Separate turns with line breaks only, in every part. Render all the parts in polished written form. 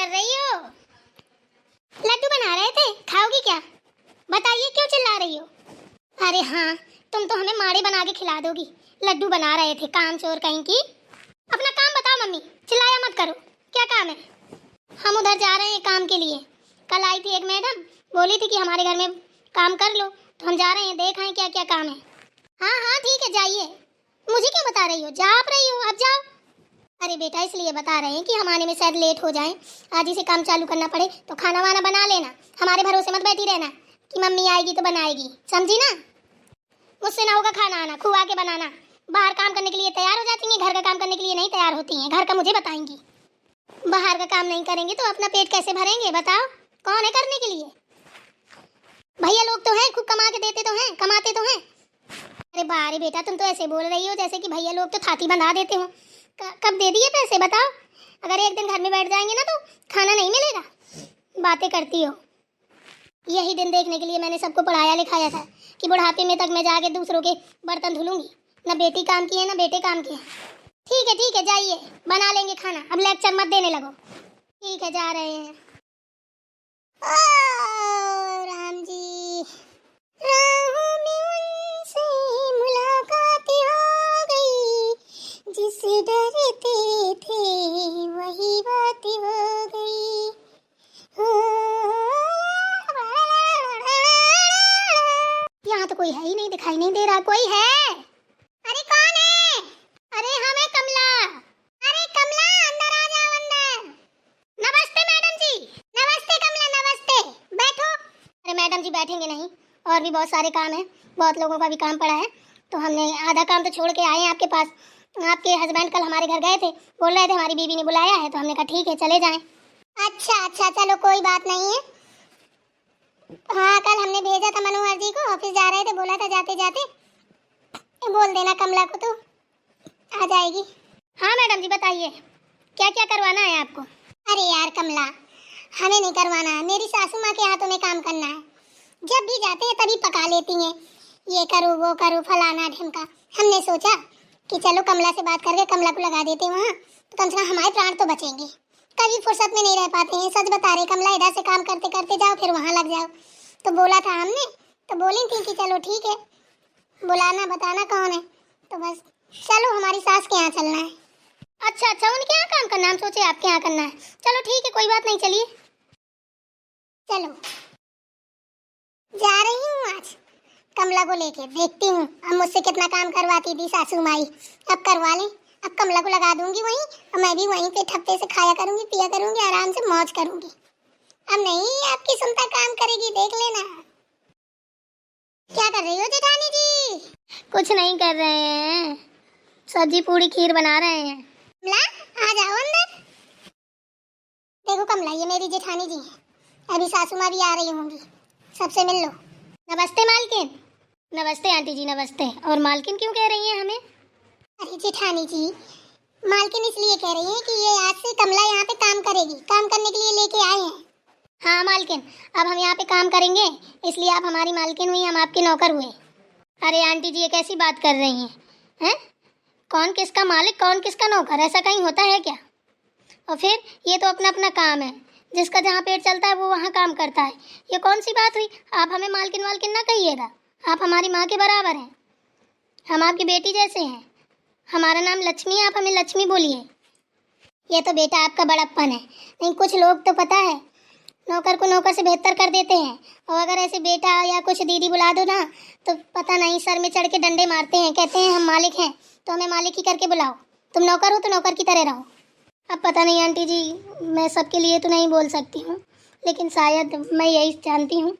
कर रही हो? लड्डू बना रहे थे, खाओगी क्या? बताइए क्यों चिल्ला रही हो? अरे हाँ, तुम तो हमें माड़े बना के खिला दोगी। लड्डू बना रहे थे, काम चोर कहीं की। अपना काम बताओ मम्मी, चिल्लाया मत करो। क्या काम है? हम उधर जा रहे हैं काम के लिए। कल आई थी एक मैडम, बोली थी कि हमारे घर में काम कर लो, तो हम जा रहे हैं, देख आए क्या क्या काम है। हाँ हाँ ठीक है, जाइए। मुझे क्यों बता रही हो? जा आप रही हो, अब जाओ। अरे बेटा, इसलिए बता रहे हैं कि हम आने में शायद लेट हो जाए, आज ही से काम चालू करना पड़े, तो खाना वाना बना लेना। हमारे भरोसे मत बैठी रहना कि मम्मी आएगी तो बनाएगी, समझी ना? मुझसे ना होगा खाना आना, खुआ के बनाना। बाहर काम करने के लिए तैयार हो जाती हैं, घर का काम करने के लिए नहीं तैयार होती हैं। घर का मुझे बताएंगी। बाहर का काम नहीं करेंगे तो अपना पेट कैसे भरेंगे बताओ? कौन है करने के लिए? भैया लोग तो हैं, खूब कमा के देते तो हैं, कमाते तो हैं। अरे बारे बेटा, तुम तो ऐसे बोल रही हो जैसे कि भैया लोग तो थाती बंधा देते हो। कब दे दिए पैसे बताओ? अगर एक दिन घर में बैठ जाएंगे ना तो खाना नहीं मिलेगा। बातें करती हो। यही दिन देखने के लिए मैंने सबको पढ़ाया लिखाया था कि बुढ़ापे में तक मैं जाके दूसरों के बर्तन धुलूंगी। ना बेटी काम की है ना बेटे काम के हैं। ठीक है जाइए, बना लेंगे खाना। अब लेक्चर मत देने लगो। ठीक है, जा रहे हैं। ओ राम जी, राहों में उनसे मुलाकात हो गई, जिससे डरते थे वही बात हो गई। यहाँ तो कोई है ही नहीं, दिखाई नहीं दे रहा। कोई है? अरे कौन है? अरे हम है कमला। अरे कमला, अंदर आ जाओ, अंदर। नमस्ते मैडम जी। नमस्ते कमला, नमस्ते, बैठो। अरे मैडम जी बैठेंगे नहीं, और भी बहुत सारे काम है, बहुत लोगों का भी काम पड़ा है, तो हमने आधा काम तो छोड़ के आए हैं आपके पास। आपके हस्बैंड कल हमारे घर गए थे, बोल रहे थे हमारी बीवी ने बुलाया है, तो हमने कहा ठीक है चले जाएं। अच्छा चलो कोई बात नहीं है। हाँ, कल हमने भेजा था मनोहर जी को, ऑफिस जा रहे थे, बोला था जाते जाते बोल देना कमला को, तो आ जाएगी। हाँ मैडम जी बताइए, क्या क्या करवाना है आपको? अरे यार कमला, हमें नहीं करवाना है, मेरी सासू माँ के हाथों में काम करना है। जब भी जाते हैं तभी पका लेती हैं, ये करो वो करो फलाना ढिमका। हमने सोचा कि चलो कमला से बात करके कमला को लगा देते हैं वहाँ, तो कम से कम हमारे प्राण तो बचेंगे। कभी फुर्सत में नहीं रह पाते हैं, सच बता रहे कमला, इधर से काम करते करते जाओ फिर वहाँ लग जाओ। तो बोला था हमने, तो बोली थी कि चलो ठीक है, बुलाना बताना कौन है, तो बस चलो हमारी सास के यहाँ चलना है। अच्छा उनके यहाँ काम करना, हम सोचे आपके यहाँ करना है। चलो ठीक है, कोई बात नहीं, चलिए चलो। जा रही हूँ आज कमला को लेके, देखती हूँ अब मुझसे कितना काम करवाती थी सासू माई, अब करवा लें। अब कमला को लगा दूंगी वहीं, और मैं भी वहीं पे ठप्पे से खाया करूंगी, पिया करूंगी, आराम से मौज करूंगी। अब नहीं आपकी सुनता काम करेगी, देख लेना। क्या कर रही हो जेठानी जी? कुछ नहीं कर रहे हैं, सब्जी पूड़ी खीर बना रहे हैं। कमला आ जाओ अंदर। देखो कमला, ये मेरी जेठानी जी हैं, अभी सासू माँ भी आ रही होंगी, सबसे मिल लो। नमस्ते मालकिन। नमस्ते आंटी जी, नमस्ते। और मालकिन क्यों कह रही हैं हमें? अरे जेठानी जी, मालकिन इसलिए कह रही है कि ये आज से कमला यहाँ पे काम करेगी, काम करने के लिए लेके आए हैं। हाँ मालकिन, अब हम यहाँ पे काम करेंगे, इसलिए आप हमारी मालकिन हुई, हम आपके नौकर हुए। अरे आंटी जी, ये कैसी बात कर रही हैं? हैं? कौन किसका मालिक कौन किसका नौकर, ऐसा कहीं होता है क्या? और फिर ये तो अपना अपना काम है, जिसका जहाँ पेट चलता है वो वहाँ काम करता है। ये कौन सी बात हुई? आप हमें मालकिन वालकिन ना कहिएगा, आप हमारी माँ के बराबर हैं, हम आपकी बेटी जैसे हैं। हमारा नाम लक्ष्मी है, आप हमें लक्ष्मी बोलिए। ये तो बेटा आपका बड़प्पन है, नहीं कुछ लोग तो पता है नौकर को नौकर से बेहतर कर देते हैं, और अगर ऐसे बेटा या कुछ दीदी बुला दो ना तो पता नहीं सर में चढ़ के डंडे मारते हैं, कहते हैं हम मालिक हैं तो हमें मालिक ही करके बुलाओ, तुम नौकर हो तो नौकर की तरह रहो। अब पता नहीं आंटी जी, मैं सबके लिए तो नहीं बोल सकती हूँ, लेकिन शायद मैं यही जानती हूँ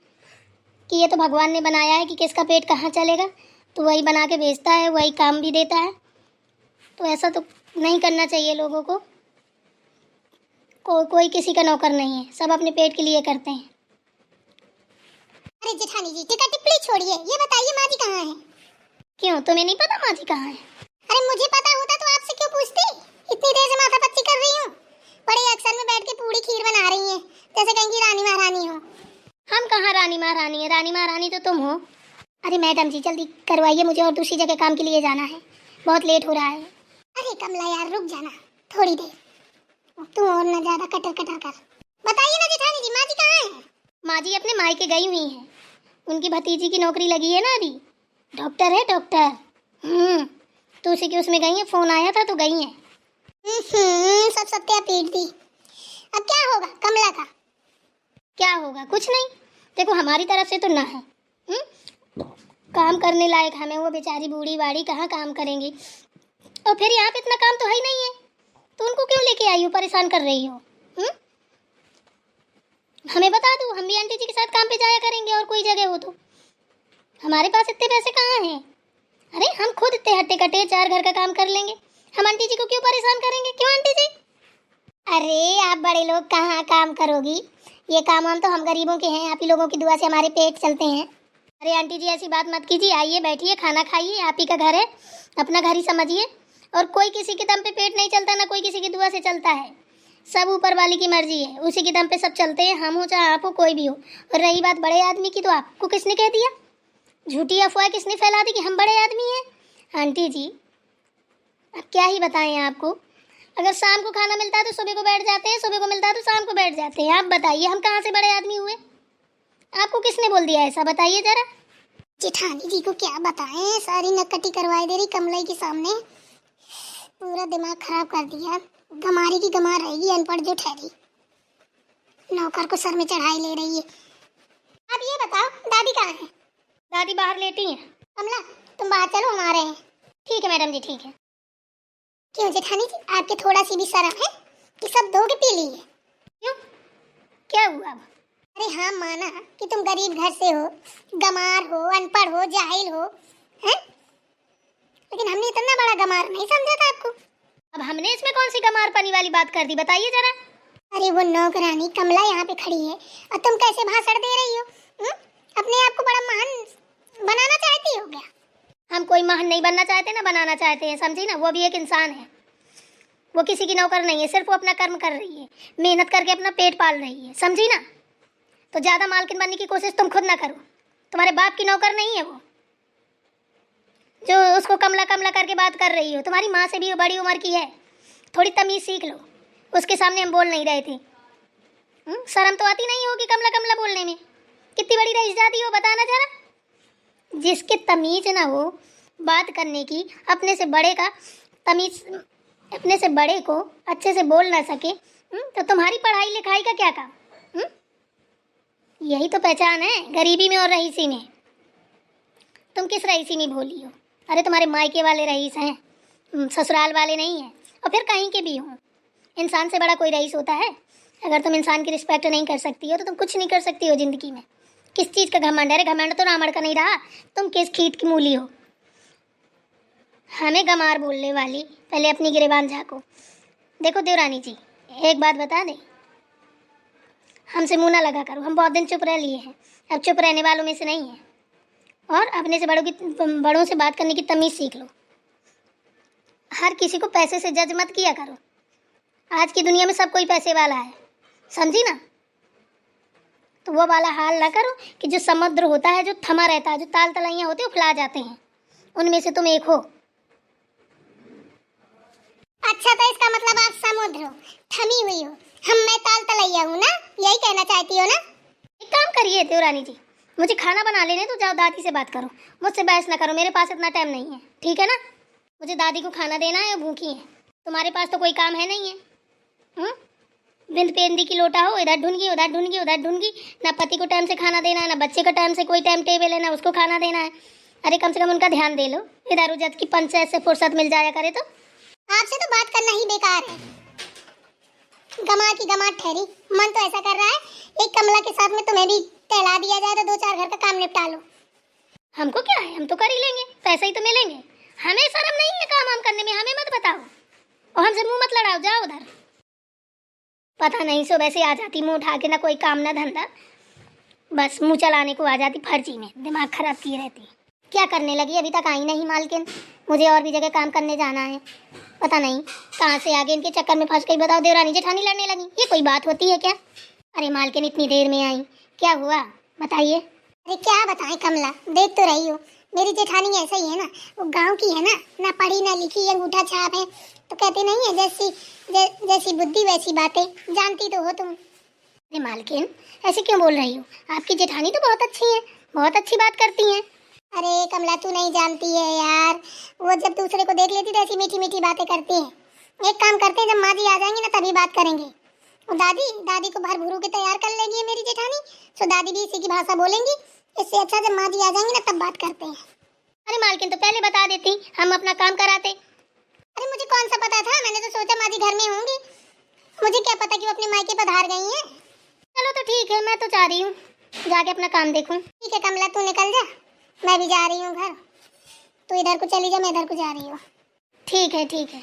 कि ये तो भगवान ने बनाया है कि किसका पेट कहाँ चलेगा, तो वही बना के भेजता है, वही काम भी देता है। तो ऐसा तो नहीं करना चाहिए लोगों को। कोई किसी का नौकर नहीं है, सब अपने पेट के लिए करते हैं। अरे जेठानी जी, टिका टिप्पणी छोड़िए, ये बताइए माँ जी कहाँ है? क्यों, तुम्हें नहीं पता माँ जी कहाँ है? अरे मुझे पता होता तो आपसे क्यों पूछती? इतनी देर से माथापच्ची कर रही हूँ, बड़े अक्सर में बैठ के पूरी खीर बना रही हैं, जैसे कहीं की रानी महारानी हो। हम कहाँ रानी महारानी है, रानी महारानी तो तुम हो। अरे मैडम जी जल्दी करवाइए, मुझे और दूसरी जगह काम के लिए जाना है, बहुत लेट हो रहा है। अरे कमला यार रुक जाना थोड़ी देर, तू और ना ज्यादा कटर कटर कर। बताइए ना जेठानी जी, माँ जी कहाँ है? माँ जी अपने मायके गई हुई हैं। उनकी भतीजी की नौकरी लगी है ना अभी, डॉक्टर है डॉक्टर। तो उसी की उसमें गई है, फोन आया था तो गई है। सब सत्या पीट दी। अब क्या होगा कमला का? क्या होगा? कुछ नहीं। देखो हमारी तरफ से तो ना है। काम करने लायक हमें, वो बेचारी बूढ़ी बाड़ी कहाँ काम करेंगी। और फिर यहाँ पे इतना काम तो है ही नहीं है, तो उनको क्यों लेके आई हो, परेशान कर रही हो? हमें बता दो, हम भी आंटी जी के साथ काम पे जाया करेंगे और कोई जगह हो तो। हमारे पास इतने पैसे कहाँ हैं? अरे हम खुद इतने हट्टे कट्टे 4 घर का काम कर लेंगे, हम आंटी जी को क्यों परेशान करेंगे? क्यों आंटी जी? अरे आप बड़े लोग कहाँ काम करोगी, ये काम हम तो हम गरीबों के हैं, आप ही लोगों की दुआ से हमारे पेट चलते हैं। अरे आंटी जी ऐसी बात मत कीजिए, आइए बैठिए, खाना खाइए, आप ही का घर है, अपना घर ही समझिए। और कोई किसी के दम पे पेट नहीं चलता, ना कोई किसी की दुआ से चलता है। सब ऊपर वाली की मर्जी है, उसी के दम पे सब चलते हैं, हम हो चाहे आप हो, कोई भी हो। और रही बात बड़े आदमी की, तो आपको किसने कह दिया? झूठी अफवाह किसने फैला दी कि हम बड़े आदमी हैं? आंटी जी अब क्या ही बताएं आपको, अगर शाम को खाना मिलता है तो सुबह को बैठ जाते हैं, सुबह को मिलता है तो शाम को बैठ जाते हैं। आप बताइए हम कहाँ से बड़े आदमी हुए? आपको किसने बोल दिया ऐसा, बताइए जरा। जेठानी जी को क्या बताएं, सारी नकटी करवाई दे रही कमलाई के सामने, पूरा दिमाग खराब कर दिया। गमारी की गमार रहेगी, अनपढ़ जो ठहरी, नौकर को सर में चढ़ाई ले रही है। अब ये बताओ दादी कहाँ है? दादी बाहर लेटी हैं। कमला तुम बाहर चलो, हम आ रहे हैं। ठीक है मैडम जी, ठीक है। क्यों जेठानी जी, आपके थोड़ा सी भी शर्म है कि सब दो के पी ली है? क्यों, क्या हुआ अब? अरे हाँ माना कि तुम गरीब घर से हो, गमार हो, अनपढ़ हो, जाहिल हो, हैं? लेकिन हमने इतना बड़ा गमार नहीं समझा था आपको। अब हमने इसमें कौन सी गमारपनी वाली बात कर दी, बताइए जरा। अरे वो नौकरानी कमला यहाँ पे खड़ी है और तुम कैसे भाषण दे रही हो? अपने आप को बड़ा महान बनाना चाहती हो क्या? हम कोई महान नहीं बनना चाहते, ना बनाना चाहते हैं, समझी ना। वो भी एक इंसान है, वो किसी की नौकर नहीं है, सिर्फ वो अपना कर्म कर रही है, मेहनत करके अपना पेट पाल रही है, समझी ना। तो ज़्यादा मालकिन बनने की कोशिश तुम खुद ना करो, तुम्हारे बाप की नौकर नहीं है वो, जो उसको कमला कमला करके बात कर रही हो। तुम्हारी माँ से भी बड़ी उम्र की है, थोड़ी तमीज़ सीख लो। उसके सामने हम बोल नहीं रहे थे। शर्म तो आती नहीं होगी कमला कमला बोलने में? कितनी बड़ी रईस जाती हो, बताना जरा। जिसके तमीज़ ना हो बात करने की, अपने से बड़े का तमीज़, अपने से बड़े को अच्छे से बोल ना सके, तो तुम्हारी पढ़ाई लिखाई का क्या काम? यही तो पहचान है गरीबी में और रईसी में। तुम किस रईसी में भोली हो? अरे तुम्हारे मायके वाले रईस हैं, ससुराल वाले नहीं हैं। और फिर कहीं के भी हों, इंसान से बड़ा कोई रईस होता है? अगर तुम इंसान की रिस्पेक्ट नहीं कर सकती हो तो तुम कुछ नहीं कर सकती हो ज़िंदगी में। किस चीज़ का घमंड है? घमंड तो रावण का नहीं रहा, तुम किस खीट की मूली हो? हमें गमार बोलने वाली, पहले अपनी गिरेबान झाँको। देखो देवरानी जी, एक बात बता दें, हमसे मुँह ना लगा करो, हम बहुत दिन चुप रह लिए हैं, अब चुप रहने वालों में से नहीं है। और अपने से बड़ों से बात करने की तमीज़ सीख लो। हर किसी को पैसे से जज मत किया करो, आज की दुनिया में सब कोई पैसे वाला है, समझी ना। तो वो वाला हाल ना करो कि जो समुद्र होता है, जो थमा रहता है, जो ताल तलैया होते हैं वो फैला जाते हैं, उनमें से तुम एक हो। अच्छा तो इसका मतलब आप समुद्र हो, थमी हुई हो, मैं ताल तलैया हूँ ना, यही कहना चाहती हो ना? एक काम करिए देवरानी जी, मुझे खाना बना लेने तो जाओ दादी से बात करो, मुझसे बहस ना करो, मेरे पास इतना टाइम नहीं है, ठीक है ना। मुझे दादी को खाना देना है, भूखी है, तुम्हारे पास तो कोई काम है नहीं है। बिंद पेंदी की लोटा हो, इधर ढूंढगी उधर ढूंढगी उधर ढूंढगी, ना पति को टाइम से खाना देना है, ना बच्चे को टाइम से कोई टाइम टेबल है, ना उसको खाना देना है। अरे कम से कम उनका ध्यान दे लो, इधर उधर की पंचायत से फुर्सत मिल जाया करे। तो आपसे तो बात करना ही बेकार है, गमार की गमार ठहरी। मन तो ऐसा कर रहा है एक कमला के साथ में तुम्हें भी टहला दिया जाए तो 2-4 घर का काम निपटा लो। हमको क्या है, हम तो कर ही लेंगे, पैसे ही तो मिलेंगे। हमें शर्म नहीं है काम करने में, हमें मत बताओ और हमसे मुंह मत लड़ाओ, जाओ उधर। पता नहीं सुबह से आ जाती मुंह उठा के, ना कोई काम ना धंधा, बस मुंह चलाने को आ जाती, फर्जी में दिमाग खराब किए रहती। क्या करने लगी, अभी तक आई नहीं मालकिन, मुझे और भी जगह काम करने जाना है, पता नहीं कहाँ से आगे इनके चक्कर में फंस गई। बताओ देवरानी जेठानी लड़ने लगी, ये कोई बात होती है क्या? अरे मालकिन इतनी देर में आई, क्या हुआ बताइए? अरे क्या बताएं कमला, देख तो रही हो मेरी जेठानी ऐसा ही है ना, वो गांव की है ना पढ़ी ना लिखी, अंगूठा छाप है, तो कहते नहीं है जैसी बुद्धि वैसी बातें, जानती तो हो तुम। अरे मालकिन, ऐसे क्यों बोल रही हो? आपकी जेठानी तो बहुत अच्छी है, बहुत अच्छी बात करती हैं। अरे कमला, तू नहीं जानती है यार, वो जब दूसरे को देख लेती तो ऐसी मीठी मीठी बातें करती है। एक काम करते हैं, जब माँ जी आ जाएंगी ना तभी बात करेंगे। और दादी को भर भूरू के तैयार कर लेगी मेरी जेठानी, तो दादी भी इसी की भाषा बोलेंगी। इससे अच्छा जब माँ जी आ जाएंगी ना तब बात करते हैं। अरे मालकिन, तो पहले बता देती, हम अपना काम कराते। अरे मुझे कौन सा पता था, मैंने तो सोचा माँ जी घर में होंगी, मुझे क्या पता कि वो अपने मायके पधार गई हैं। चलो तो ठीक है, मैं तो जा रही हूँ, जाके अपना काम देखूं। ठीक है कमला, तू निकल जा, मैं भी जा रही हूँ घर। तू इधर को चली जा, मैं इधर को जा रही हूँ। ठीक है ठीक है।